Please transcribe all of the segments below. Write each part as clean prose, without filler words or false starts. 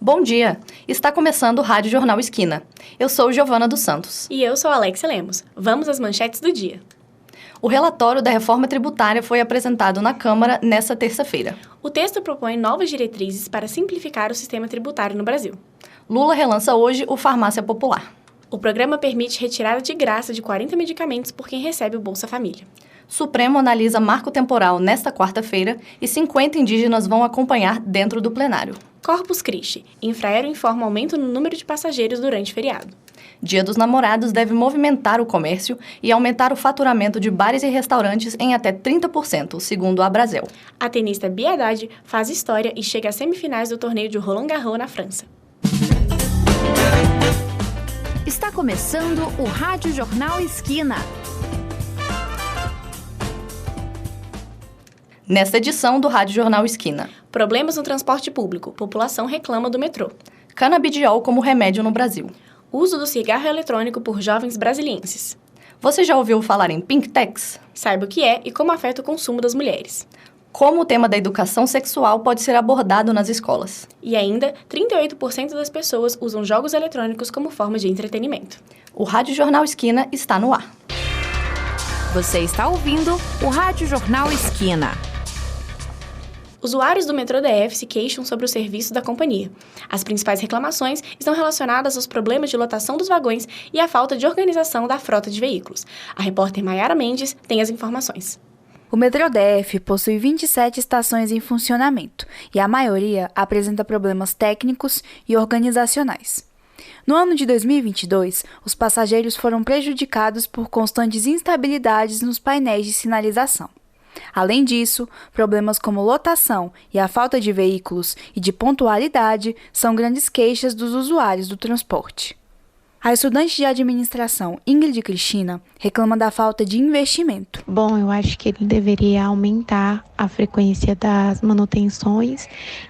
Bom dia! Está começando o Rádio Jornal Esquina. Eu sou Giovana dos Santos. E eu sou Alexia Lemos. Vamos às manchetes do dia. O relatório da reforma tributária foi apresentado na Câmara nesta terça-feira. O texto propõe novas diretrizes para simplificar o sistema tributário no Brasil. Lula relança hoje o Farmácia Popular. O programa permite retirada de graça de 40 medicamentos por quem recebe o Bolsa Família. Supremo analisa marco temporal nesta quarta-feira e 50 indígenas vão acompanhar dentro do plenário. Corpus Christi. Infraero informa aumento no número de passageiros durante o feriado. Dia dos Namorados deve movimentar o comércio e aumentar o faturamento de bares e restaurantes em até 30%, segundo a Brasel. A tenista Bia Haddad faz história e chega às semifinais do torneio de Roland Garros na França. Está começando o Rádio Jornal Esquina. Nesta edição do Rádio Jornal Esquina. Problemas no transporte público. População reclama do metrô. Canabidiol como remédio no Brasil. Uso do cigarro eletrônico por jovens brasilienses. Você já ouviu falar em Pink Tax? Saiba o que é e como afeta o consumo das mulheres. Como o tema da educação sexual pode ser abordado nas escolas. E ainda, 38% das pessoas usam jogos eletrônicos como forma de entretenimento. O Rádio Jornal Esquina está no ar. Você está ouvindo o Rádio Jornal Esquina. Usuários do metrô DF se queixam sobre o serviço da companhia. As principais reclamações estão relacionadas aos problemas de lotação dos vagões e à falta de organização da frota de veículos. A repórter Maiara Mendes tem as informações. O metrô DF possui 27 estações em funcionamento e a maioria apresenta problemas técnicos e organizacionais. No ano de 2022, os passageiros foram prejudicados por constantes instabilidades nos painéis de sinalização. Além disso, problemas como lotação e a falta de veículos e de pontualidade são grandes queixas dos usuários do transporte. A estudante de administração Ingrid Cristina reclama da falta de investimento. Bom, eu acho que ele deveria aumentar a frequência das manutenções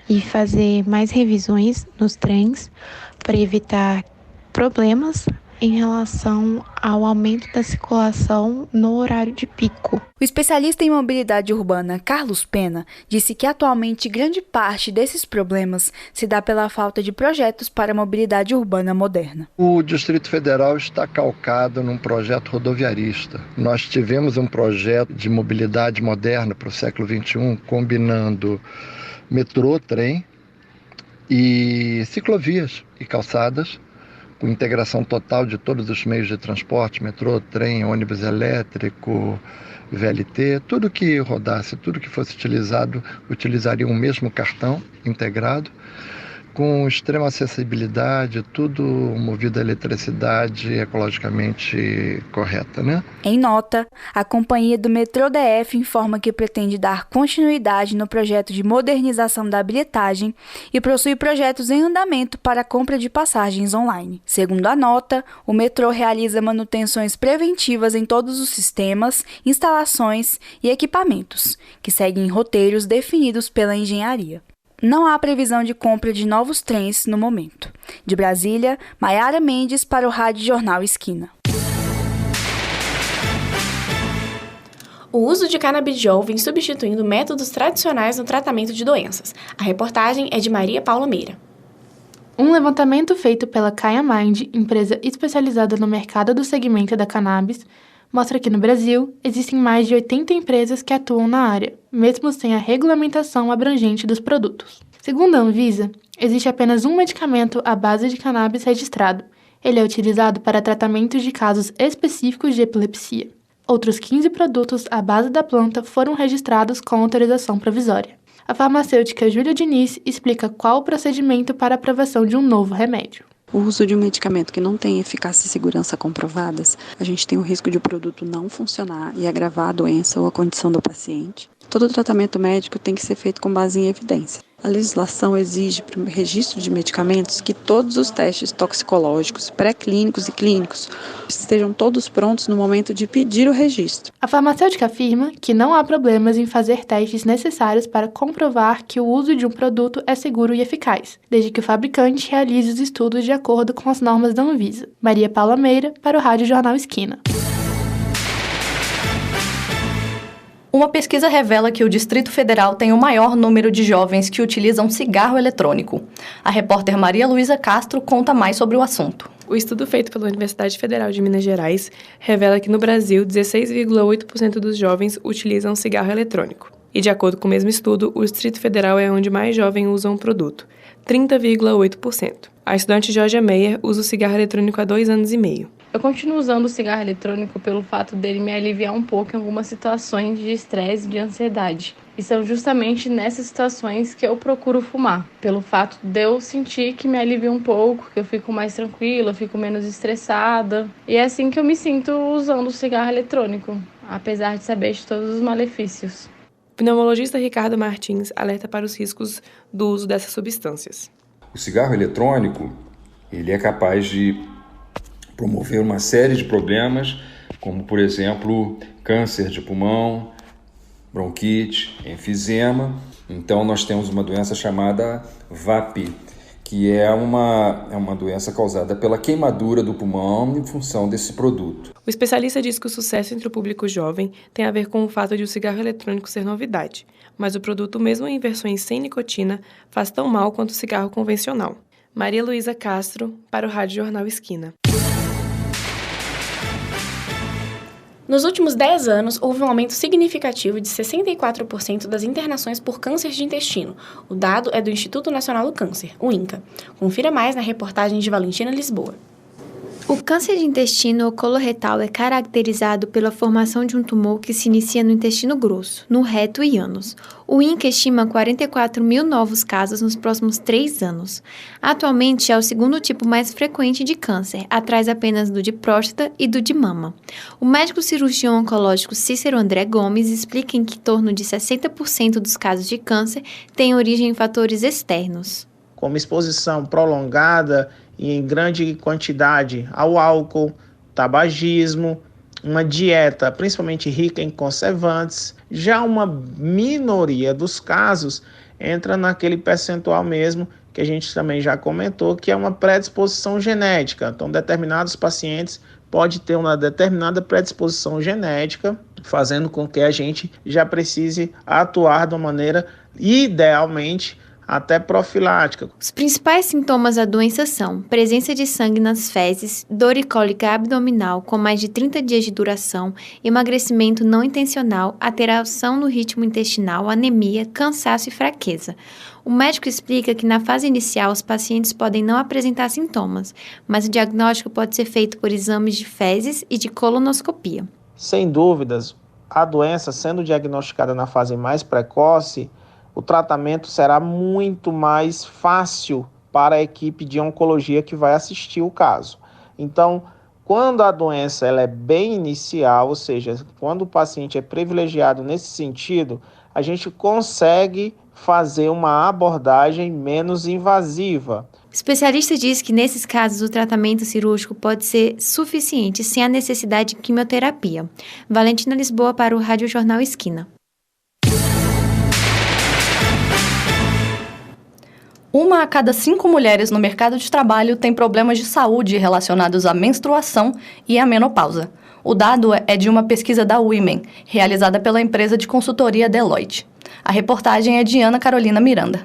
e fazer mais revisões nos trens para evitar problemas em relação ao aumento da circulação no horário de pico. O especialista em mobilidade urbana Carlos Pena disse que atualmente grande parte desses problemas se dá pela falta de projetos para a mobilidade urbana moderna. O Distrito Federal está calcado num projeto rodoviarista. Nós tivemos um projeto de mobilidade moderna para o século XXI, combinando metrô, trem e ciclovias e calçadas, com integração total de todos os meios de transporte, metrô, trem, ônibus elétrico, VLT, tudo que rodasse, tudo que fosse utilizado, utilizaria um mesmo cartão integrado, com extrema acessibilidade, tudo movido a eletricidade ecologicamente correta, né? Em nota, a companhia do metrô DF informa que pretende dar continuidade no projeto de modernização da bilhetagem e possui projetos em andamento para a compra de passagens online. Segundo a nota, o metrô realiza manutenções preventivas em todos os sistemas, instalações e equipamentos, que seguem roteiros definidos pela engenharia. Não há previsão de compra de novos trens no momento. De Brasília, Maiara Mendes para o Rádio Jornal Esquina. O uso de canabidiol vem substituindo métodos tradicionais no tratamento de doenças. A reportagem é de Maria Paula Meira. Um levantamento feito pela Kaya Mind, empresa especializada no mercado do segmento da cannabis, mostra que no Brasil existem mais de 80 empresas que atuam na área, mesmo sem a regulamentação abrangente dos produtos. Segundo a Anvisa, existe apenas um medicamento à base de cannabis registrado. Ele é utilizado para tratamento de casos específicos de epilepsia. Outros 15 produtos à base da planta foram registrados com autorização provisória. A farmacêutica Júlia Diniz explica qual o procedimento para a aprovação de um novo remédio. O uso de um medicamento que não tem eficácia e segurança comprovadas, a gente tem o risco de o produto não funcionar e agravar a doença ou a condição do paciente. Todo tratamento médico tem que ser feito com base em evidência. A legislação exige para o registro de medicamentos que todos os testes toxicológicos, pré-clínicos e clínicos estejam todos prontos no momento de pedir o registro. A farmacêutica afirma que não há problemas em fazer testes necessários para comprovar que o uso de um produto é seguro e eficaz, desde que o fabricante realize os estudos de acordo com as normas da Anvisa. Maria Paula Meira para o Rádio Jornal Esquina. Uma pesquisa revela que o Distrito Federal tem o maior número de jovens que utilizam cigarro eletrônico. A repórter Maria Luísa Castro conta mais sobre o assunto. O estudo feito pela Universidade Federal de Minas Gerais revela que no Brasil 16,8% dos jovens utilizam cigarro eletrônico. E de acordo com o mesmo estudo, o Distrito Federal é onde mais jovens usam o produto, 30,8%. A estudante Georgia Meyer usa o cigarro eletrônico há 2 anos e meio. Eu continuo usando o cigarro eletrônico pelo fato dele me aliviar um pouco em algumas situações de estresse e de ansiedade. E são justamente nessas situações que eu procuro fumar, pelo fato de eu sentir que me alivia um pouco, que eu fico mais tranquila, eu fico menos estressada. E é assim que eu me sinto usando o cigarro eletrônico, apesar de saber de todos os malefícios. O pneumologista Ricardo Martins alerta para os riscos do uso dessas substâncias. O cigarro eletrônico, ele é capaz de promover uma série de problemas, como, por exemplo, câncer de pulmão, bronquite, enfisema. Então, nós temos uma doença chamada VAP, que é uma doença causada pela queimadura do pulmão em função desse produto. O especialista diz que o sucesso entre o público jovem tem a ver com o fato de o cigarro eletrônico ser novidade, mas o produto, mesmo em versões sem nicotina, faz tão mal quanto o cigarro convencional. Maria Luísa Castro, para o Rádio Jornal Esquina. Nos últimos 10 anos, houve um aumento significativo de 64% das internações por câncer de intestino. O dado é do Instituto Nacional do Câncer, o INCA. Confira mais na reportagem de Valentina Lisboa. O câncer de intestino ou coloretal é caracterizado pela formação de um tumor que se inicia no intestino grosso, no reto e ânus. O INCA estima 44 mil novos casos nos próximos 3 anos. Atualmente é o segundo tipo mais frequente de câncer, atrás apenas do de próstata e do de mama. O médico cirurgião oncológico Cícero André Gomes explica que em torno de 60% dos casos de câncer têm origem em fatores externos, como exposição prolongada e em grande quantidade ao álcool, tabagismo, uma dieta principalmente rica em conservantes. Já uma minoria dos casos entra naquele percentual mesmo que a gente também já comentou, que é uma predisposição genética. Então, determinados pacientes podem ter uma determinada predisposição genética, fazendo com que a gente já precise atuar de uma maneira, idealmente, até profilática. Os principais sintomas da doença são presença de sangue nas fezes, dor e cólica abdominal com mais de 30 dias de duração, emagrecimento não intencional, alteração no ritmo intestinal, anemia, cansaço e fraqueza. O médico explica que na fase inicial os pacientes podem não apresentar sintomas, mas o diagnóstico pode ser feito por exames de fezes e de colonoscopia. Sem dúvidas, a doença sendo diagnosticada na fase mais precoce, o tratamento será muito mais fácil para a equipe de oncologia que vai assistir o caso. Então, quando a doença ela é bem inicial, ou seja, quando o paciente é privilegiado nesse sentido, a gente consegue fazer uma abordagem menos invasiva. O especialista diz que nesses casos o tratamento cirúrgico pode ser suficiente sem a necessidade de quimioterapia. Valentina Lisboa para o Rádio Jornal Esquina. Uma a cada 5 mulheres no mercado de trabalho tem problemas de saúde relacionados à menstruação e à menopausa. O dado é de uma pesquisa da Women, realizada pela empresa de consultoria Deloitte. A reportagem é de Ana Carolina Miranda.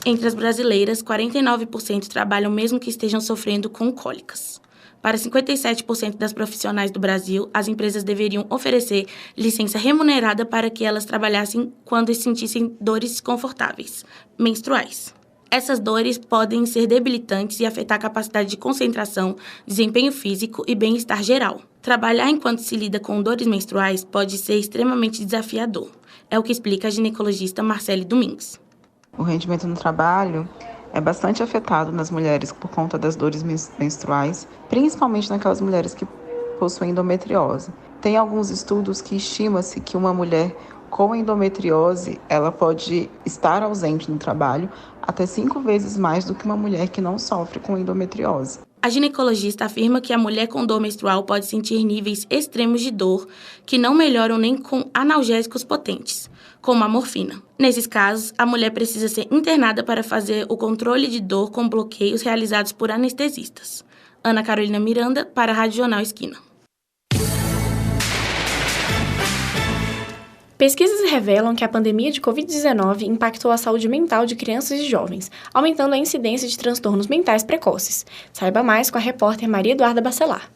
Entre as brasileiras, 49% trabalham mesmo que estejam sofrendo com cólicas. Para 57% das profissionais do Brasil, as empresas deveriam oferecer licença remunerada para que elas trabalhassem quando sentissem dores desconfortáveis, menstruais. Essas dores podem ser debilitantes e afetar a capacidade de concentração, desempenho físico e bem-estar geral. Trabalhar enquanto se lida com dores menstruais pode ser extremamente desafiador. É o que explica a ginecologista Marcele Domingues. O rendimento no trabalho é bastante afetado nas mulheres por conta das dores menstruais, principalmente naquelas mulheres que possuem endometriose. Tem alguns estudos que estima-se que uma mulher com endometriose, ela pode estar ausente no trabalho até 5 vezes mais do que uma mulher que não sofre com endometriose. A ginecologista afirma que a mulher com dor menstrual pode sentir níveis extremos de dor que não melhoram nem com analgésicos potentes, como a morfina. Nesses casos, a mulher precisa ser internada para fazer o controle de dor com bloqueios realizados por anestesistas. Ana Carolina Miranda, para a Rádio Jornal Esquina. Pesquisas revelam que a pandemia de Covid-19 impactou a saúde mental de crianças e jovens, aumentando a incidência de transtornos mentais precoces. Saiba mais com a repórter Maria Eduarda Bacelar.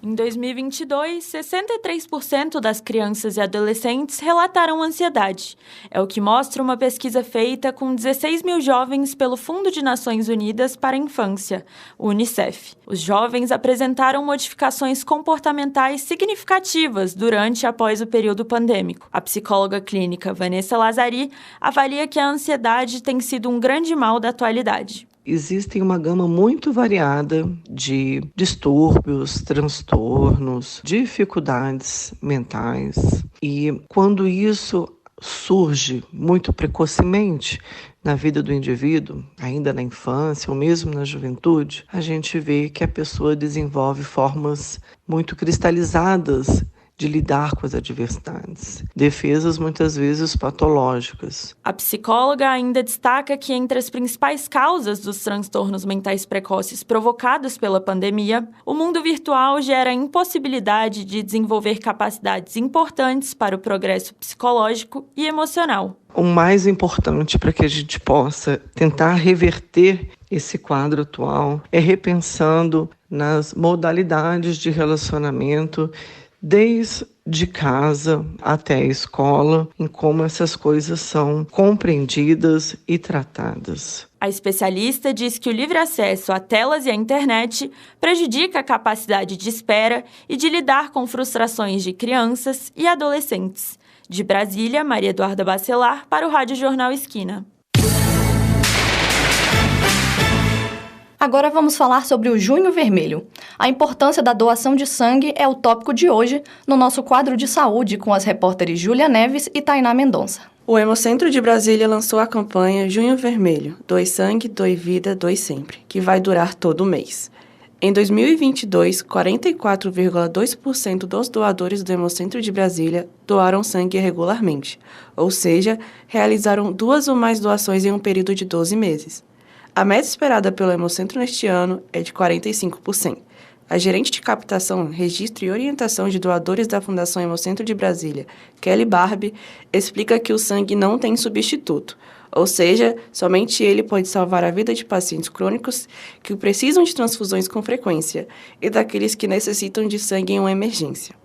Em 2022, 63% das crianças e adolescentes relataram ansiedade. É o que mostra uma pesquisa feita com 16 mil jovens pelo Fundo de Nações Unidas para a Infância, o UNICEF. Os jovens apresentaram modificações comportamentais significativas durante e após o período pandêmico. A psicóloga clínica Vanessa Lazari avalia que a ansiedade tem sido um grande mal da atualidade. Existem uma gama muito variada de distúrbios, transtornos, dificuldades mentais. E quando isso surge muito precocemente na vida do indivíduo, ainda na infância ou mesmo na juventude, a gente vê que a pessoa desenvolve formas muito cristalizadas de lidar com as adversidades, defesas muitas vezes patológicas. A psicóloga ainda destaca que entre as principais causas dos transtornos mentais precoces provocados pela pandemia, o mundo virtual gera a impossibilidade de desenvolver capacidades importantes para o progresso psicológico e emocional. O mais importante para que a gente possa tentar reverter esse quadro atual é repensando nas modalidades de relacionamento desde casa até a escola, em como essas coisas são compreendidas e tratadas. A especialista diz que o livre acesso a telas e à internet prejudica a capacidade de espera e de lidar com frustrações de crianças e adolescentes. De Brasília, Maria Eduarda Bacelar, para o Rádio Jornal Esquina. Agora vamos falar sobre o Junho Vermelho. A importância da doação de sangue é o tópico de hoje no nosso quadro de saúde com as repórteres Júlia Neves e Tainá Mendonça. O Hemocentro de Brasília lançou a campanha Junho Vermelho, Doe Sangue, Doe Vida, Doe Sempre, que vai durar todo o mês. Em 2022, 44,2% dos doadores do Hemocentro de Brasília doaram sangue regularmente, ou seja, realizaram 2 ou mais doações em um período de 12 meses. A meta esperada pelo Hemocentro neste ano é de 45%. A gerente de captação, registro e orientação de doadores da Fundação Hemocentro de Brasília, Kelly Barbie, explica que o sangue não tem substituto, ou seja, somente ele pode salvar a vida de pacientes crônicos que precisam de transfusões com frequência e daqueles que necessitam de sangue em uma emergência.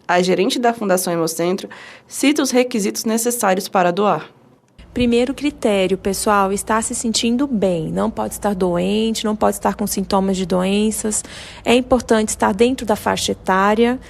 A gerente da Fundação Hemocentro cita os requisitos necessários para doar. Primeiro critério, pessoal, estar se sentindo bem. Não pode estar doente, não pode estar com sintomas de doenças. É importante estar dentro da faixa etária,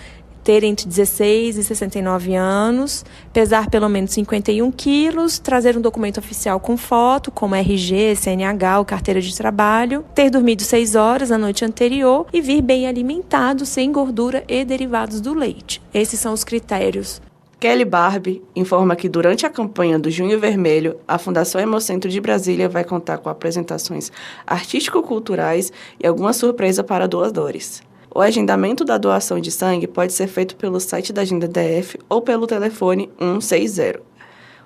ter entre 16 e 69 anos, pesar pelo menos 51 quilos, trazer um documento oficial com foto, como RG, CNH ou carteira de trabalho, ter dormido 6 horas na noite anterior e vir bem alimentado, sem gordura e derivados do leite. Esses são os critérios. Kelly Barbie informa que durante a campanha do Junho Vermelho, a Fundação Hemocentro de Brasília vai contar com apresentações artístico-culturais e alguma surpresa para doadores. O agendamento da doação de sangue pode ser feito pelo site da Agenda DF ou pelo telefone 160.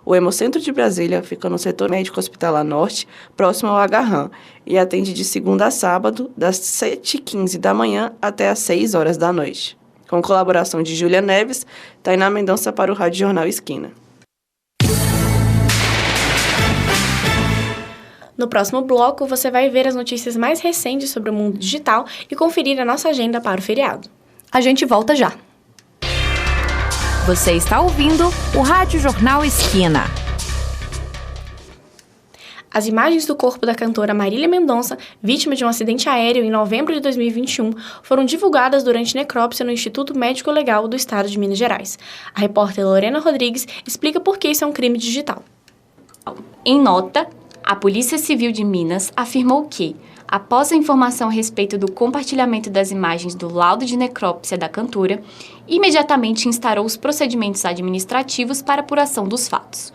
O Hemocentro de Brasília fica no setor médico hospitalar norte, próximo ao Agarram, e atende de segunda a sábado, das 7h15 da manhã até às 6 horas da noite. Com colaboração de Júlia Neves, Tainá Mendonça para o Rádio Jornal Esquina. No próximo bloco, você vai ver as notícias mais recentes sobre o mundo digital e conferir a nossa agenda para o feriado. A gente volta já. Você está ouvindo o Rádio Jornal Esquina. As imagens do corpo da cantora Marília Mendonça, vítima de um acidente aéreo em novembro de 2021, foram divulgadas durante necrópsia no Instituto Médico Legal do Estado de Minas Gerais. A repórter Lorena Rodrigues explica por que isso é um crime digital. Em nota, a Polícia Civil de Minas afirmou que, após a informação a respeito do compartilhamento das imagens do laudo de necrópsia da cantora, imediatamente instaurou os procedimentos administrativos para apuração dos fatos.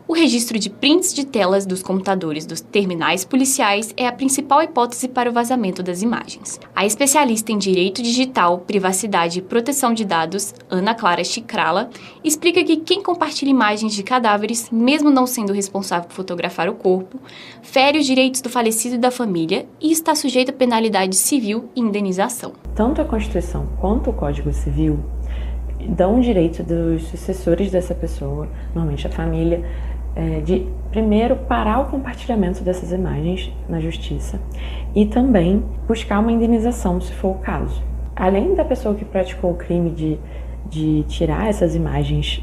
O registro de prints de telas dos computadores dos terminais policiais é a principal hipótese para o vazamento das imagens. A especialista em Direito Digital, Privacidade e Proteção de Dados, Ana Clara Chicrala, explica que quem compartilha imagens de cadáveres, mesmo não sendo responsável por fotografar o corpo, fere os direitos do falecido e da família e está sujeito a penalidade civil e indenização. Tanto a Constituição quanto o Código Civil dão direito dos sucessores dessa pessoa, normalmente a família, de primeiro parar o compartilhamento dessas imagens na justiça e também buscar uma indenização, se for o caso. Além da pessoa que praticou o crime de tirar essas imagens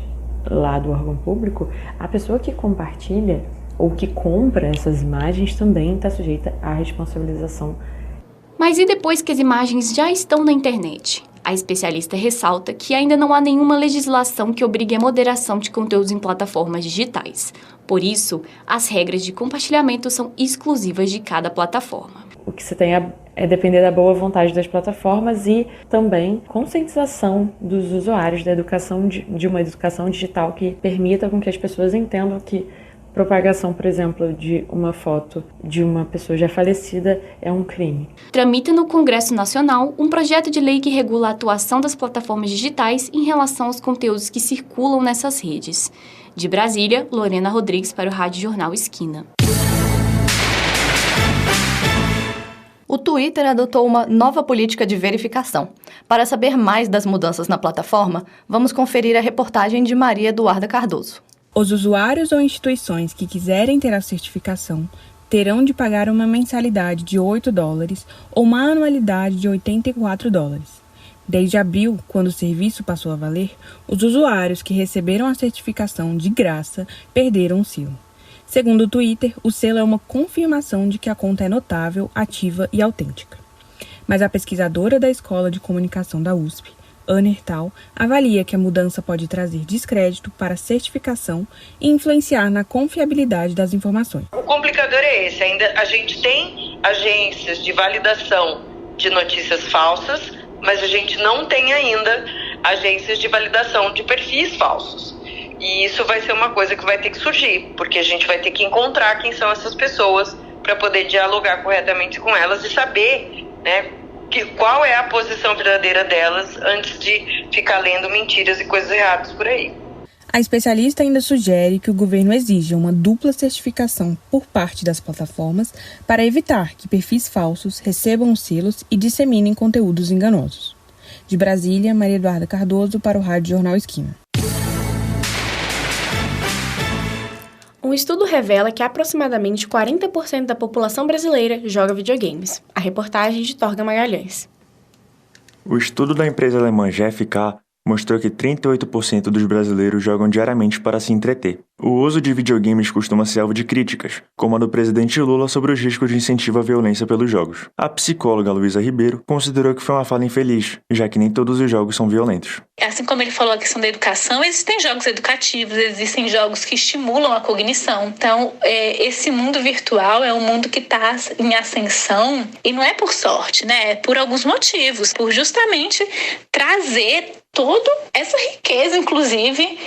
lá do órgão público, a pessoa que compartilha ou que compra essas imagens também está sujeita à responsabilização. Mas e depois que as imagens já estão na internet? A especialista ressalta que ainda não há nenhuma legislação que obrigue a moderação de conteúdos em plataformas digitais. Por isso, as regras de compartilhamento são exclusivas de cada plataforma. O que se tem é depender da boa vontade das plataformas e também conscientização dos usuários da educação de uma educação digital que permita com que as pessoas entendam que propagação, por exemplo, de uma foto de uma pessoa já falecida é um crime. Tramita no Congresso Nacional um projeto de lei que regula a atuação das plataformas digitais em relação aos conteúdos que circulam nessas redes. De Brasília, Lorena Rodrigues para o Rádio Jornal Esquina. O Twitter adotou uma nova política de verificação. Para saber mais das mudanças na plataforma, vamos conferir a reportagem de Maria Eduarda Cardoso. Os usuários ou instituições que quiserem ter a certificação terão de pagar uma mensalidade de $8 ou uma anualidade de $84. Desde abril, quando o serviço passou a valer, os usuários que receberam a certificação de graça perderam o selo. Segundo o Twitter, o selo é uma confirmação de que a conta é notável, ativa e autêntica. Mas a pesquisadora da Escola de Comunicação da USP, Ana Hertal, avalia que a mudança pode trazer descrédito para a certificação e influenciar na confiabilidade das informações. O complicador é esse, ainda a gente tem agências de validação de notícias falsas, mas a gente não tem ainda agências de validação de perfis falsos. E isso vai ser uma coisa que vai ter que surgir, porque a gente vai ter que encontrar quem são essas pessoas para poder dialogar corretamente com elas e saber, né, qual é a posição verdadeira delas antes de ficar lendo mentiras e coisas erradas por aí. A especialista ainda sugere que o governo exija uma dupla certificação por parte das plataformas para evitar que perfis falsos recebam os selos e disseminem conteúdos enganosos. De Brasília, Maria Eduarda Cardoso para o Rádio Jornal Esquina. Um estudo revela que aproximadamente 40% da população brasileira joga videogames. A reportagem de Torga Magalhães. O estudo da empresa alemã GfK mostrou que 38% dos brasileiros jogam diariamente para se entreter. O uso de videogames costuma ser alvo de críticas, como a do presidente Lula sobre os riscos de incentivo à violência pelos jogos. A psicóloga Luísa Ribeiro considerou que foi uma fala infeliz, já que nem todos os jogos são violentos. Assim como ele falou a questão da educação, existem jogos educativos, existem jogos que estimulam a cognição. Então, esse mundo virtual é um mundo que está em ascensão, e não é por sorte, né? É por alguns motivos, por justamente trazer toda essa riqueza, inclusive,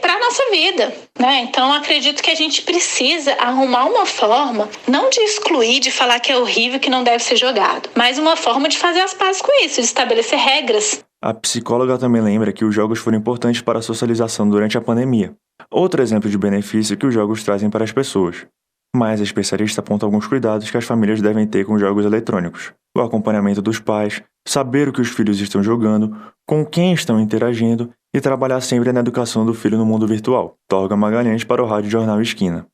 para a nossa vida, né? Então, acredito que a gente precisa arrumar uma forma, não de excluir, de falar que é horrível, que não deve ser jogado, mas uma forma de fazer as pazes com isso, de estabelecer regras. A psicóloga também lembra que os jogos foram importantes para a socialização durante a pandemia. Outro exemplo de benefício que os jogos trazem para as pessoas. Mas a especialista aponta alguns cuidados que as famílias devem ter com jogos eletrônicos. O acompanhamento dos pais, saber o que os filhos estão jogando, com quem estão interagindo e trabalhar sempre na educação do filho no mundo virtual. Torga Magalhães para o Rádio Jornal Esquina.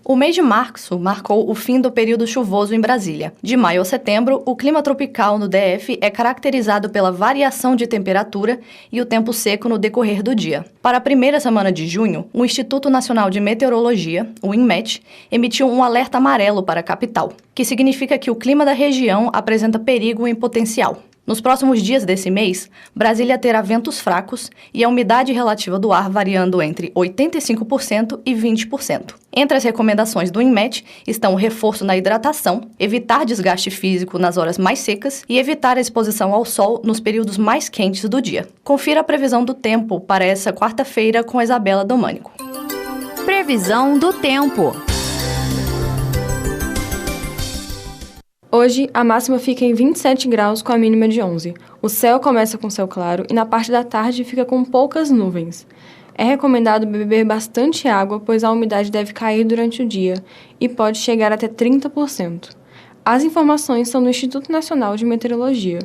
O mês de março marcou o fim do período chuvoso em Brasília. De maio a setembro, o clima tropical no DF é caracterizado pela variação de temperatura e o tempo seco no decorrer do dia. Para a primeira semana de junho, o Instituto Nacional de Meteorologia, o INMET, emitiu um alerta amarelo para a capital, que significa que o clima da região apresenta perigo em potencial. Nos próximos dias desse mês, Brasília terá ventos fracos e a umidade relativa do ar variando entre 85% e 20%. Entre as recomendações do INMET estão o reforço na hidratação, evitar desgaste físico nas horas mais secas e evitar a exposição ao sol nos períodos mais quentes do dia. Confira a previsão do tempo para essa quarta-feira com a Isabela Domânico. Previsão do tempo. Hoje, a máxima fica em 27 graus com a mínima de 11. O céu começa com céu claro e na parte da tarde fica com poucas nuvens. É recomendado beber bastante água, pois a umidade deve cair durante o dia e pode chegar até 30%. As informações são do Instituto Nacional de Meteorologia.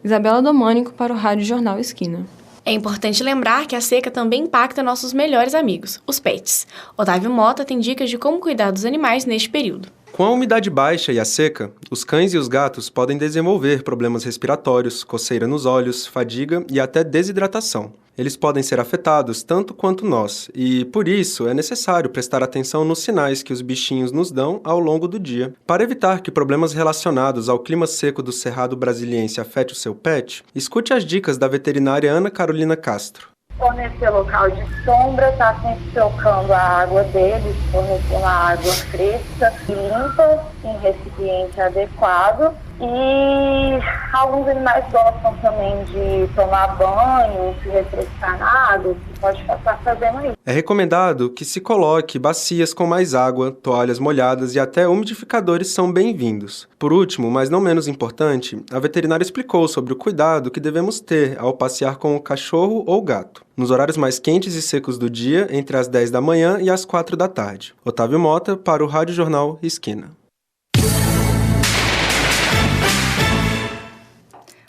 Isabela Domônico para o Rádio Jornal Esquina. É importante lembrar que a seca também impacta nossos melhores amigos, os pets. Otávio Mota tem dicas de como cuidar dos animais neste período. Com a umidade baixa e a seca, os cães e os gatos podem desenvolver problemas respiratórios, coceira nos olhos, fadiga e até desidratação. Eles podem ser afetados tanto quanto nós, e, por isso, é necessário prestar atenção nos sinais que os bichinhos nos dão ao longo do dia. Para evitar que problemas relacionados ao clima seco do Cerrado Brasiliense afete o seu pet, escute as dicas da veterinária Ana Carolina Castro. Fornecer local de sombra, tá sempre trocando a água deles, fornecer uma água fresca e limpa em recipiente adequado. E alguns animais gostam também de tomar banho, se refrescar na água, você pode passar fazendo isso. É recomendado que se coloque bacias com mais água, toalhas molhadas e até umidificadores são bem-vindos. Por último, mas não menos importante, a veterinária explicou sobre o cuidado que devemos ter ao passear com o cachorro ou gato, nos horários mais quentes e secos do dia, entre as 10 da manhã e as 4 da tarde. Otávio Mota para o Rádio Jornal Esquina.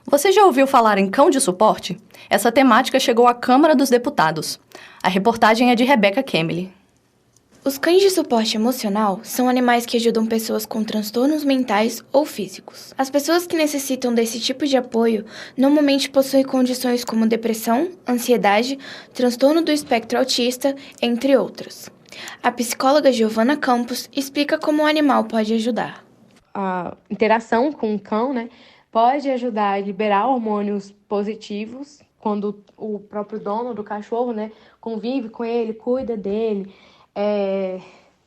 Você já ouviu falar em cão de suporte? Essa temática chegou à Câmara dos Deputados. A reportagem é de Rebecca Kemely. Os cães de suporte emocional são animais que ajudam pessoas com transtornos mentais ou físicos. As pessoas que necessitam desse tipo de apoio normalmente possuem condições como depressão, ansiedade, transtorno do espectro autista, entre outros. A psicóloga Giovana Campos explica como o animal pode ajudar. A interação com o cão, pode ajudar a liberar hormônios positivos quando o próprio dono do cachorro, convive com ele, cuida dele,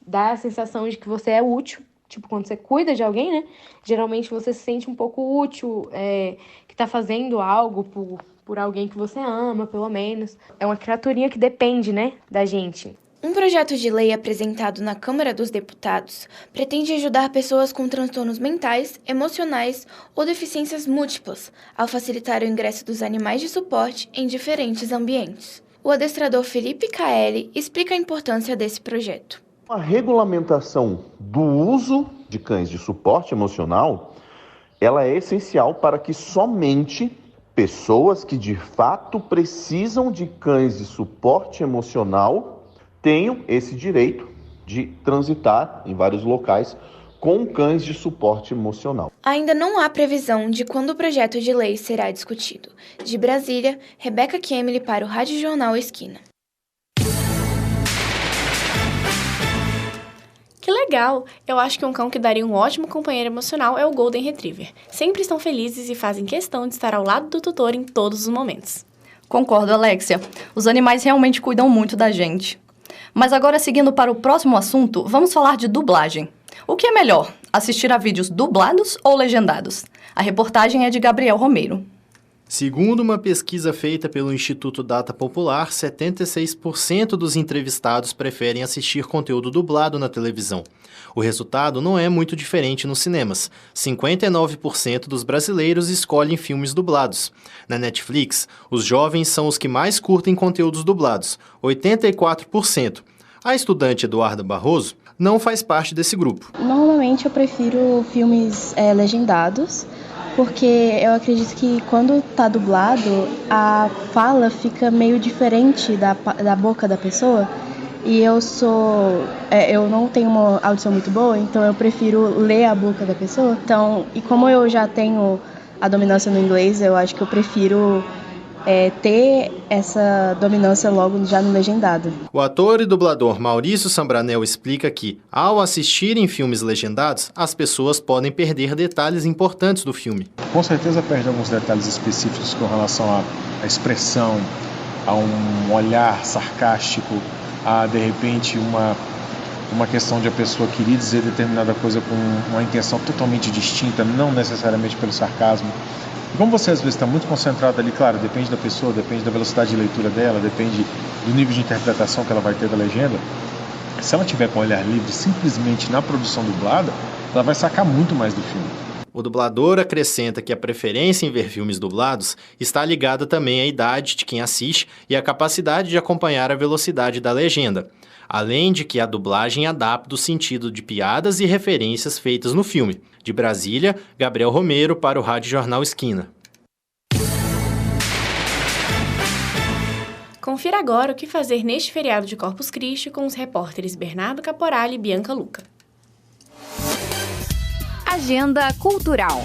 dá a sensação de que você é útil. Tipo, quando você cuida de alguém, geralmente você se sente um pouco útil, que está fazendo algo por alguém que você ama, pelo menos. É uma criaturinha que depende, da gente. Um projeto de lei apresentado na Câmara dos Deputados pretende ajudar pessoas com transtornos mentais, emocionais ou deficiências múltiplas, ao facilitar o ingresso dos animais de suporte em diferentes ambientes. O adestrador Felipe Caeli explica a importância desse projeto. A regulamentação do uso de cães de suporte emocional, ela é essencial para que somente pessoas que de fato precisam de cães de suporte emocional tenham esse direito de transitar em vários locais com cães de suporte emocional. Ainda não há previsão de quando o projeto de lei será discutido. De Brasília, Rebecca Kemely para o Rádio Jornal Esquina. Que legal! Eu acho que um cão que daria um ótimo companheiro emocional é o Golden Retriever. Sempre estão felizes e fazem questão de estar ao lado do tutor em todos os momentos. Concordo, Alexia. Os animais realmente cuidam muito da gente. Mas agora, seguindo para o próximo assunto, vamos falar de dublagem. O que é melhor, assistir a vídeos dublados ou legendados? A reportagem é de Gabriel Romeiro. Segundo uma pesquisa feita pelo Instituto Data Popular, 76% dos entrevistados preferem assistir conteúdo dublado na televisão. O resultado não é muito diferente nos cinemas. 59% dos brasileiros escolhem filmes dublados. Na Netflix, os jovens são os que mais curtem conteúdos dublados, 84%. A estudante Eduarda Barroso não faz parte desse grupo. Normalmente eu prefiro filmes legendados, porque eu acredito que quando tá dublado, a fala fica meio diferente da boca da pessoa. E eu não tenho uma audição muito boa, então eu prefiro ler a boca da pessoa. Então, e como eu já tenho a dominância no inglês, eu acho que eu prefiro ter essa dominância logo já no legendado. O ator e dublador Maurício Sambranel explica que, ao assistirem filmes legendados, as pessoas podem perder detalhes importantes do filme. Com certeza perde alguns detalhes específicos com relação à expressão, a um olhar sarcástico, a, de repente, uma questão de a pessoa querer dizer determinada coisa com uma intenção totalmente distinta, não necessariamente pelo sarcasmo. E como você às vezes está muito concentrado ali, claro, depende da pessoa, depende da velocidade de leitura dela, depende do nível de interpretação que ela vai ter da legenda. Se ela tiver com o olhar livre simplesmente na produção dublada, ela vai sacar muito mais do filme. O dublador acrescenta que a preferência em ver filmes dublados está ligada também à idade de quem assiste e à capacidade de acompanhar a velocidade da legenda, além de que a dublagem adapta o sentido de piadas e referências feitas no filme. De Brasília, Gabriel Romeiro para o Rádio Jornal Esquina. Confira agora o que fazer neste feriado de Corpus Christi com os repórteres Bernardo Caporali e Bianca Luca. Agenda Cultural.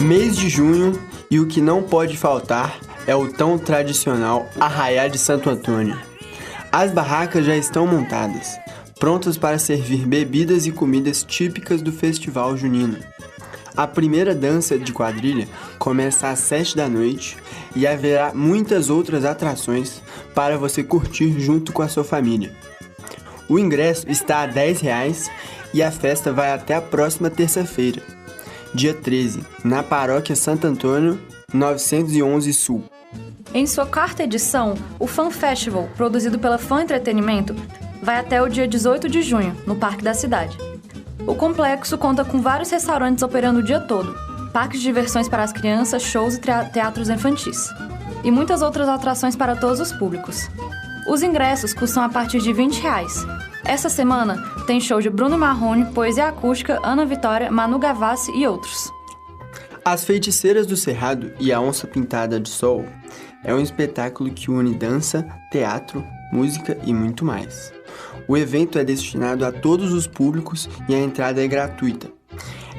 Mês de junho e o que não pode faltar é o tão tradicional Arraiá de Santo Antônio. As barracas já estão montadas, prontas para servir bebidas e comidas típicas do Festival Junino. A primeira dança de quadrilha começa às 7 da noite e haverá muitas outras atrações para você curtir junto com a sua família. O ingresso está a R$10 e a festa vai até a próxima terça-feira, dia 13, na Paróquia Santo Antônio, 911 Sul. Em sua quarta edição, o Fan Festival, produzido pela Fan Entretenimento, vai até o dia 18 de junho, no Parque da Cidade. O complexo conta com vários restaurantes operando o dia todo, parques de diversões para as crianças, shows e teatros infantis, e muitas outras atrações para todos os públicos. Os ingressos custam a partir de R$20. Essa semana tem show de Bruno Marrone, Poesia Acústica, Ana Vitória, Manu Gavassi e outros. As Feiticeiras do Cerrado e a Onça Pintada de Sol é um espetáculo que une dança, teatro, música e muito mais. O evento é destinado a todos os públicos e a entrada é gratuita.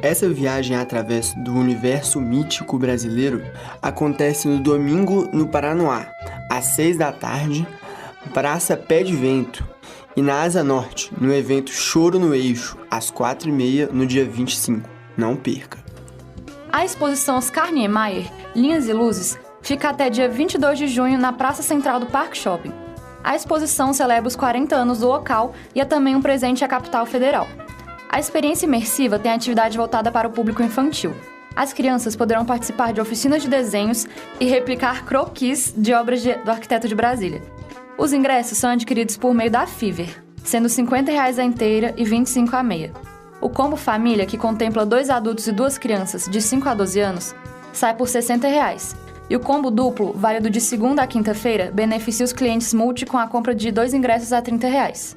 Essa viagem através do universo mítico brasileiro acontece no domingo no Paranoá, às 6 da tarde, Praça Pé de Vento, e na Asa Norte, no evento Choro no Eixo, às 4h30, no dia 25. Não perca! A exposição Oscar Niemeyer, Linhas e Luzes, fica até dia 22 de junho na Praça Central do Parque Shopping. A exposição celebra os 40 anos do local e é também um presente à capital federal. A experiência imersiva tem atividade voltada para o público infantil. As crianças poderão participar de oficinas de desenhos e replicar croquis de obras do arquiteto de Brasília. Os ingressos são adquiridos por meio da Fiverr, sendo R$50 a inteira e R$25 a meia. O combo família, que contempla 2 adultos e 2 crianças de 5 a 12 anos, sai por R$60. E o combo duplo, válido de segunda a quinta-feira, beneficia os clientes multi com a compra de 2 ingressos a R$30.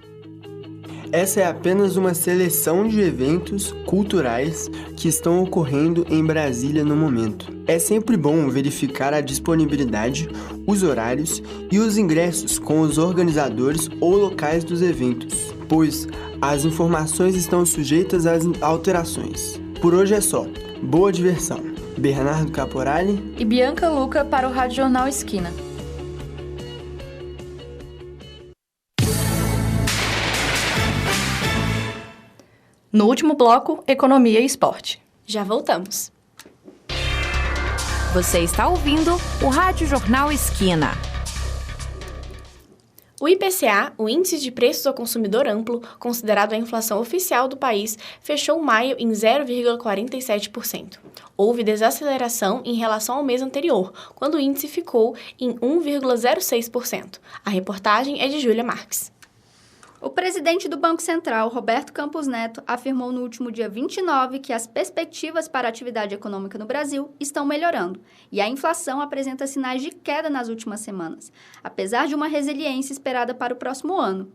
Essa é apenas uma seleção de eventos culturais que estão ocorrendo em Brasília no momento. É sempre bom verificar a disponibilidade, os horários e os ingressos com os organizadores ou locais dos eventos, pois as informações estão sujeitas às alterações. Por hoje é só. Boa diversão. Bernardo Caporali e Bianca Luca para o Rádio Jornal Esquina. No último bloco, Economia e Esporte. Já voltamos. Você está ouvindo o Rádio Jornal Esquina. O IPCA, o Índice de Preços ao Consumidor Amplo, considerado a inflação oficial do país, fechou maio em 0,47%. Houve desaceleração em relação ao mês anterior, quando o índice ficou em 1,06%. A reportagem é de Júlia Marques. O presidente do Banco Central, Roberto Campos Neto, afirmou no último dia 29 que as perspectivas para a atividade econômica no Brasil estão melhorando e a inflação apresenta sinais de queda nas últimas semanas, apesar de uma resiliência esperada para o próximo ano.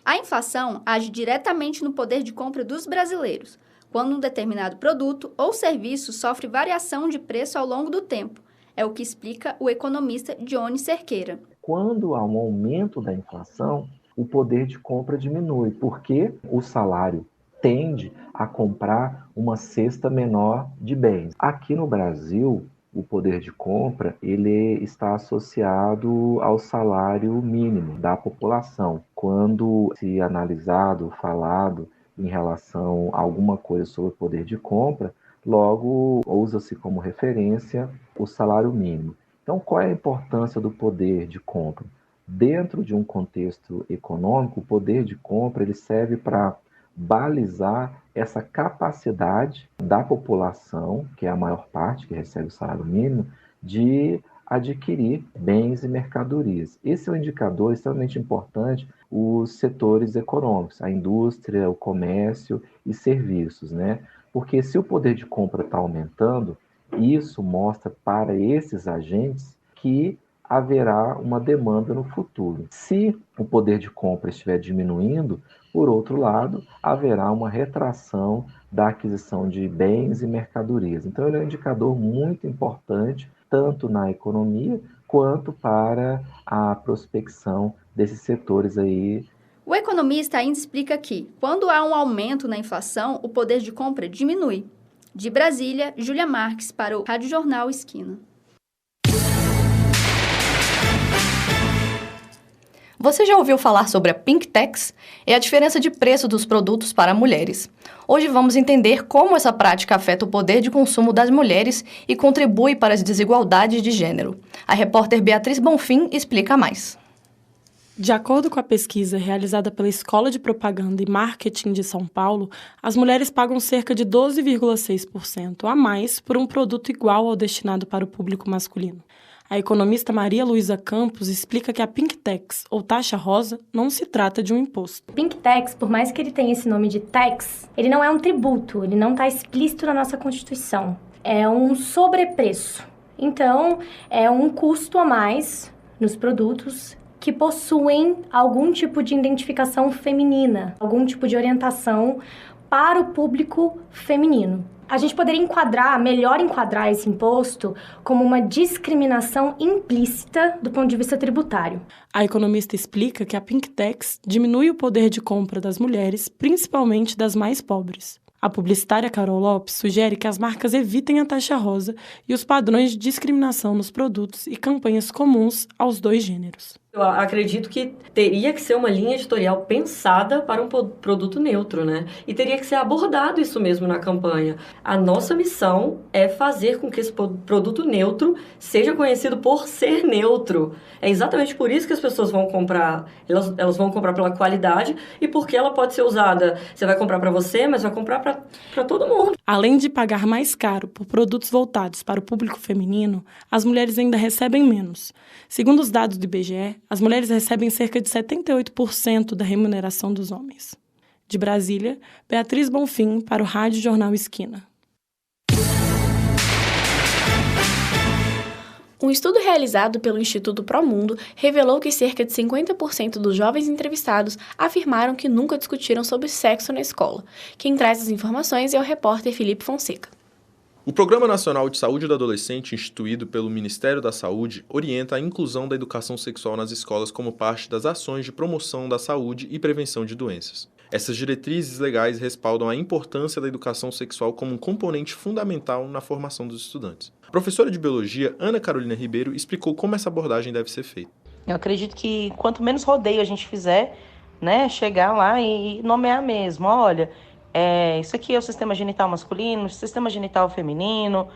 A inflação age diretamente no poder de compra dos brasileiros, quando um determinado produto ou serviço sofre variação de preço ao longo do tempo. É o que explica o economista Johnny Cerqueira. Quando há um aumento da inflação, o poder de compra diminui, porque o salário tende a comprar uma cesta menor de bens. Aqui no Brasil, o poder de compra ele está associado ao salário mínimo da população. Quando se analisado, falado em relação a alguma coisa sobre o poder de compra, logo usa-se como referência o salário mínimo. Então, qual é a importância do poder de compra? Dentro de um contexto econômico, o poder de compra ele serve para balizar essa capacidade da população, que é a maior parte que recebe o salário mínimo, de adquirir bens e mercadorias. Esse é um indicador extremamente importante os setores econômicos, a indústria, o comércio e serviços, né? Porque se o poder de compra está aumentando, isso mostra para esses agentes que haverá uma demanda no futuro. Se o poder de compra estiver diminuindo, por outro lado, haverá uma retração da aquisição de bens e mercadorias. Então, ele é um indicador muito importante, tanto na economia quanto para a prospecção desses setores aí. O economista ainda explica que, quando há um aumento na inflação, o poder de compra diminui. De Brasília, Júlia Marques para o Rádio Jornal Esquina. Você já ouviu falar sobre a Pink Tax? É a diferença de preço dos produtos para mulheres. Hoje vamos entender como essa prática afeta o poder de consumo das mulheres e contribui para as desigualdades de gênero. A repórter Beatriz Bonfim explica mais. De acordo com a pesquisa realizada pela Escola de Propaganda e Marketing de São Paulo, as mulheres pagam cerca de 12,6% a mais por um produto igual ao destinado para o público masculino. A economista Maria Luísa Campos explica que a Pink Tax, ou taxa rosa, não se trata de um imposto. Pink Tax, por mais que ele tenha esse nome de tax, ele não é um tributo, ele não está explícito na nossa Constituição. É um sobrepreço. Então, é um custo a mais nos produtos que possuem algum tipo de identificação feminina, algum tipo de orientação para o público feminino. A gente poderia melhor enquadrar esse imposto como uma discriminação implícita do ponto de vista tributário. A economista explica que a Pink Tax diminui o poder de compra das mulheres, principalmente das mais pobres. A publicitária Carol Lopes sugere que as marcas evitem a taxa rosa e os padrões de discriminação nos produtos e campanhas comuns aos dois gêneros. Eu acredito que teria que ser uma linha editorial pensada para um produto neutro, né? E teria que ser abordado isso mesmo na campanha. A nossa missão é fazer com que esse produto neutro seja conhecido por ser neutro. É exatamente por isso que as pessoas vão comprar. Elas vão comprar pela qualidade e porque ela pode ser usada. Você vai comprar para você, mas vai comprar para todo mundo. Além de pagar mais caro por produtos voltados para o público feminino, as mulheres ainda recebem menos. Segundo os dados do IBGE, as mulheres recebem cerca de 78% da remuneração dos homens. De Brasília, Beatriz Bonfim para o Rádio Jornal Esquina. Um estudo realizado pelo Instituto Promundo revelou que cerca de 50% dos jovens entrevistados afirmaram que nunca discutiram sobre sexo na escola. Quem traz as informações é o repórter Felipe Fonseca. O Programa Nacional de Saúde do Adolescente, instituído pelo Ministério da Saúde, orienta a inclusão da educação sexual nas escolas como parte das ações de promoção da saúde e prevenção de doenças. Essas diretrizes legais respaldam a importância da educação sexual como um componente fundamental na formação dos estudantes. A professora de Biologia, Ana Carolina Ribeiro, explicou como essa abordagem deve ser feita. Eu acredito que quanto menos rodeio a gente fizer, né, chegar lá e nomear mesmo, olha... isso aqui é o sistema genital masculino, o sistema genital feminino,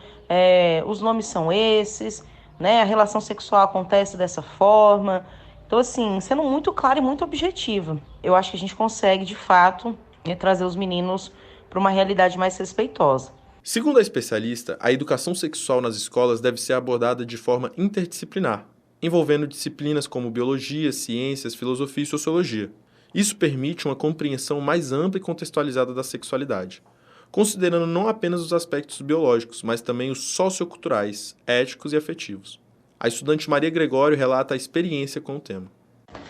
os nomes são esses, né? A relação sexual acontece dessa forma. Então, assim, sendo muito clara e muito objetiva, eu acho que a gente consegue, de fato, trazer os meninos para uma realidade mais respeitosa. Segundo a especialista, a educação sexual nas escolas deve ser abordada de forma interdisciplinar, envolvendo disciplinas como biologia, ciências, filosofia e sociologia. Isso permite uma compreensão mais ampla e contextualizada da sexualidade, considerando não apenas os aspectos biológicos, mas também os socioculturais, éticos e afetivos. A estudante Maria Gregório relata a experiência com o tema.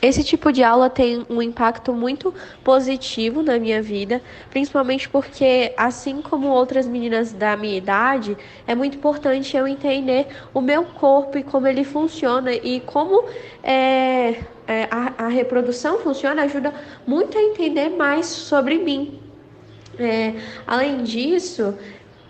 Esse tipo de aula tem um impacto muito positivo na minha vida, principalmente porque, assim como outras meninas da minha idade, é muito importante eu entender o meu corpo e como ele funciona e como a reprodução funciona, ajuda muito a entender mais sobre mim. Além disso,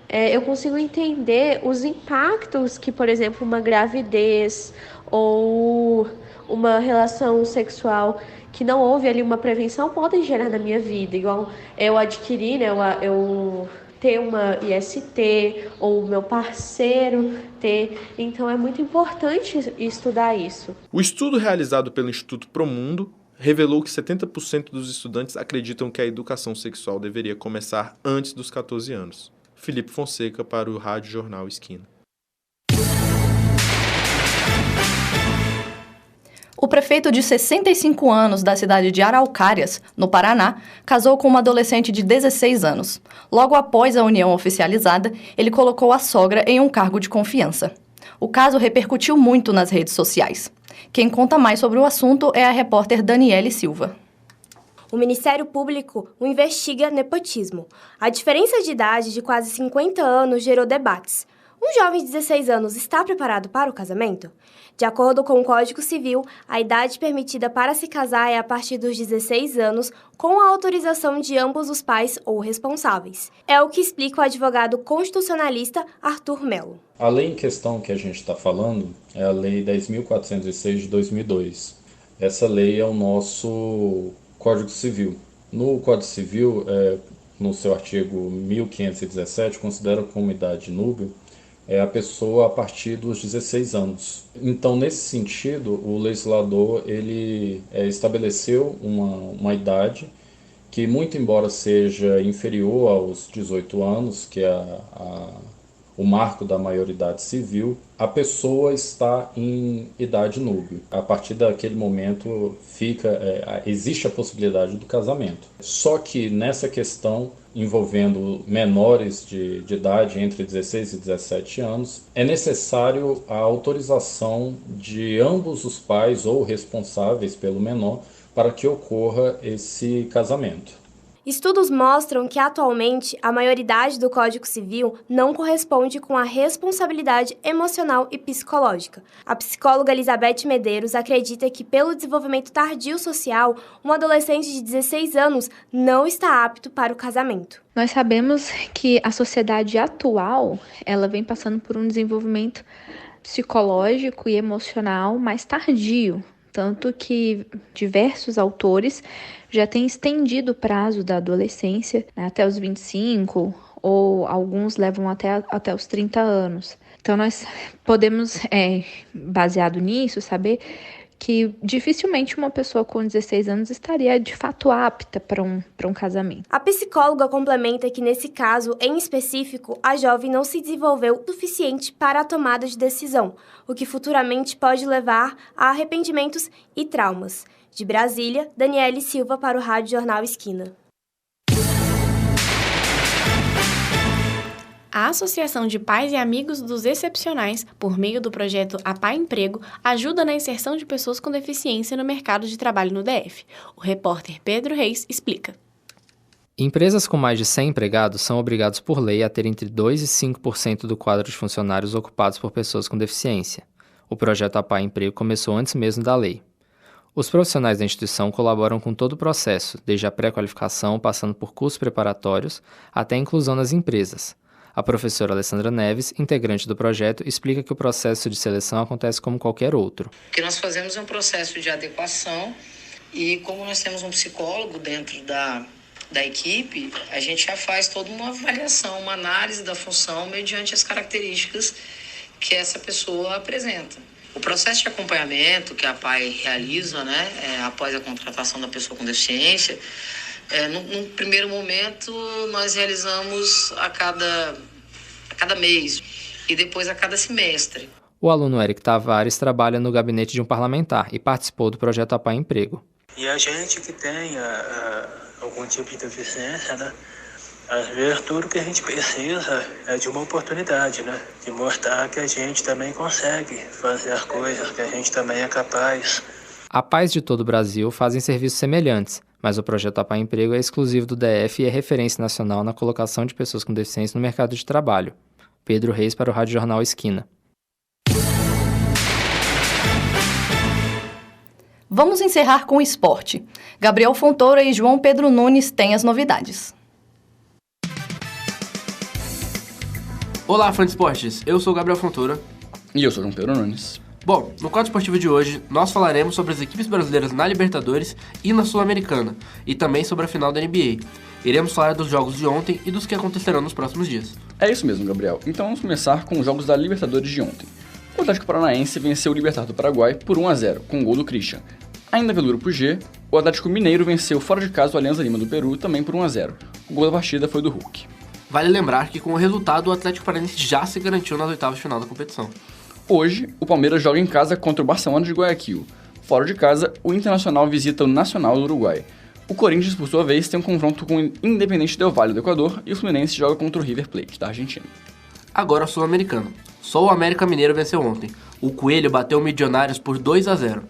eu consigo entender os impactos que, por exemplo, uma gravidez ou uma relação sexual que não houve ali uma prevenção podem gerar na minha vida. Igual eu adquiri, né, eu ter uma IST ou o meu parceiro ter. Então é muito importante estudar isso. O estudo realizado pelo Instituto Promundo revelou que 70% dos estudantes acreditam que a educação sexual deveria começar antes dos 14 anos. Felipe Fonseca para o Rádio Jornal Esquina. O prefeito de 65 anos da cidade de Araucárias, no Paraná, casou com uma adolescente de 16 anos. Logo após a união oficializada, ele colocou a sogra em um cargo de confiança. O caso repercutiu muito nas redes sociais. Quem conta mais sobre o assunto é a repórter Daniele Silva. O Ministério Público investiga nepotismo. A diferença de idade de quase 50 anos gerou debates. Um jovem de 16 anos está preparado para o casamento? De acordo com o Código Civil, a idade permitida para se casar é a partir dos 16 anos, com a autorização de ambos os pais ou responsáveis. É o que explica o advogado constitucionalista Arthur Melo. A lei em questão que a gente está falando é a Lei 10.406 de 2002. Essa lei é o nosso Código Civil. No Código Civil, no seu artigo 1517, considera como idade núbil a pessoa a partir dos 16 anos. Então, nesse sentido, o legislador ele estabeleceu uma idade que, muito embora seja inferior aos 18 anos, que é o marco da maioridade civil, a pessoa está em idade núbil. A partir daquele momento existe a possibilidade do casamento. Só que nessa questão envolvendo menores de idade entre 16 e 17 anos, é necessário a autorização de ambos os pais ou responsáveis pelo menor para que ocorra esse casamento. Estudos mostram que, atualmente, a maioridade do Código Civil não corresponde com a responsabilidade emocional e psicológica. A psicóloga Elizabeth Medeiros acredita que, pelo desenvolvimento tardio social, um adolescente de 16 anos não está apto para o casamento. Nós sabemos que a sociedade atual, ela vem passando por um desenvolvimento psicológico e emocional mais tardio. Tanto que diversos autores já têm estendido o prazo da adolescência, né, até os 25, ou alguns levam até os 30 anos. Então, nós podemos, baseado nisso, saber que dificilmente uma pessoa com 16 anos estaria de fato apta para um casamento. A psicóloga complementa que, nesse caso em específico, a jovem não se desenvolveu o suficiente para a tomada de decisão, o que futuramente pode levar a arrependimentos e traumas. De Brasília, Daniele Silva para o Rádio Jornal Esquina. A Associação de Pais e Amigos dos Excepcionais, por meio do projeto APAE Emprego, ajuda na inserção de pessoas com deficiência no mercado de trabalho no DF. O repórter Pedro Reis explica. Empresas com mais de 100 empregados são obrigados por lei a ter entre 2% e 5% do quadro de funcionários ocupados por pessoas com deficiência. O projeto APAE Emprego começou antes mesmo da lei. Os profissionais da instituição colaboram com todo o processo, desde a pré-qualificação, passando por cursos preparatórios, até a inclusão nas empresas. A professora Alessandra Neves, integrante do projeto, explica que o processo de seleção acontece como qualquer outro. O que nós fazemos é um processo de adequação e, como nós temos um psicólogo dentro da equipe, a gente já faz toda uma avaliação, uma análise da função mediante as características que essa pessoa apresenta. O processo de acompanhamento que a APAE realiza, após a contratação da pessoa com deficiência, num primeiro momento nós realizamos a cada mês e depois a cada semestre. O aluno Eric Tavares trabalha no gabinete de um parlamentar e participou do projeto APAE Emprego. E a gente que tem algum tipo de deficiência, às vezes tudo que a gente precisa é de uma oportunidade, de mostrar que a gente também consegue fazer as coisas, que a gente também é capaz. APAEs de todo o Brasil fazem serviços semelhantes, mas o projeto APAE Emprego é exclusivo do DF e é referência nacional na colocação de pessoas com deficiência no mercado de trabalho. Pedro Reis para o Rádio Jornal Esquina. Vamos encerrar com o esporte. Gabriel Fontoura e João Pedro Nunes têm as novidades. Olá, fã de esportes. Eu sou o Gabriel Fontoura. E eu sou o João Pedro Nunes. Bom, no quadro esportivo de hoje, nós falaremos sobre as equipes brasileiras na Libertadores e na Sul-Americana, e também sobre a final da NBA. Iremos falar dos jogos de ontem e dos que acontecerão nos próximos dias. É isso mesmo, Gabriel. Então vamos começar com os jogos da Libertadores de ontem. O Atlético Paranaense venceu o Libertad do Paraguai por 1-0, com o gol do Christian. Ainda pelo grupo G, o Atlético Mineiro venceu fora de casa o Alianza Lima do Peru, também por 1-0. O gol da partida foi do Hulk. Vale lembrar que com o resultado o Atlético Paranaense já se garantiu nas oitavas de final da competição. Hoje, o Palmeiras joga em casa contra o Barcelona de Guayaquil. Fora de casa, o Internacional visita o Nacional do Uruguai. O Corinthians, por sua vez, tem um confronto com o Independente Del Valle do Equador e o Fluminense joga contra o River Plate da Argentina. Agora Sul-Americano. Só o América Mineiro venceu ontem. O Coelho bateu o Milionários por 2-0.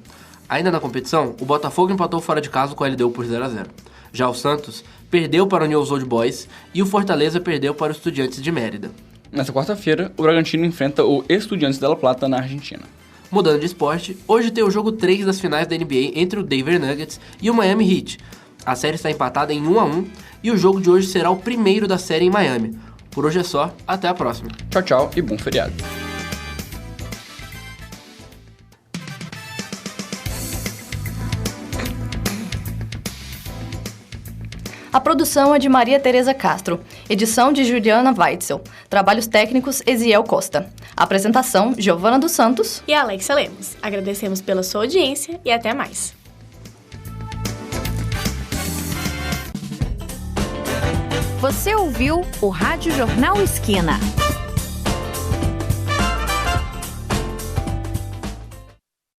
Ainda na competição, o Botafogo empatou fora de casa com o LDU por 0-0. Já o Santos perdeu para o Newell's Old Boys e o Fortaleza perdeu para o Estudiantes de Mérida. Nessa quarta-feira, o Bragantino enfrenta o Estudiantes de La Plata na Argentina. Mudando de esporte, hoje tem o jogo 3 das finais da NBA entre o Denver Nuggets e o Miami Heat. A série está empatada em 1-1 e o jogo de hoje será o primeiro da série em Miami. Por hoje é só, até a próxima. Tchau, tchau e bom feriado. A produção é de Maria Tereza Castro, edição de Juliana Weitzel, trabalhos técnicos Eziel Costa. Apresentação, Giovana dos Santos e Alexa Lemos. Agradecemos pela sua audiência e até mais. Você ouviu o Rádio Jornal Esquina.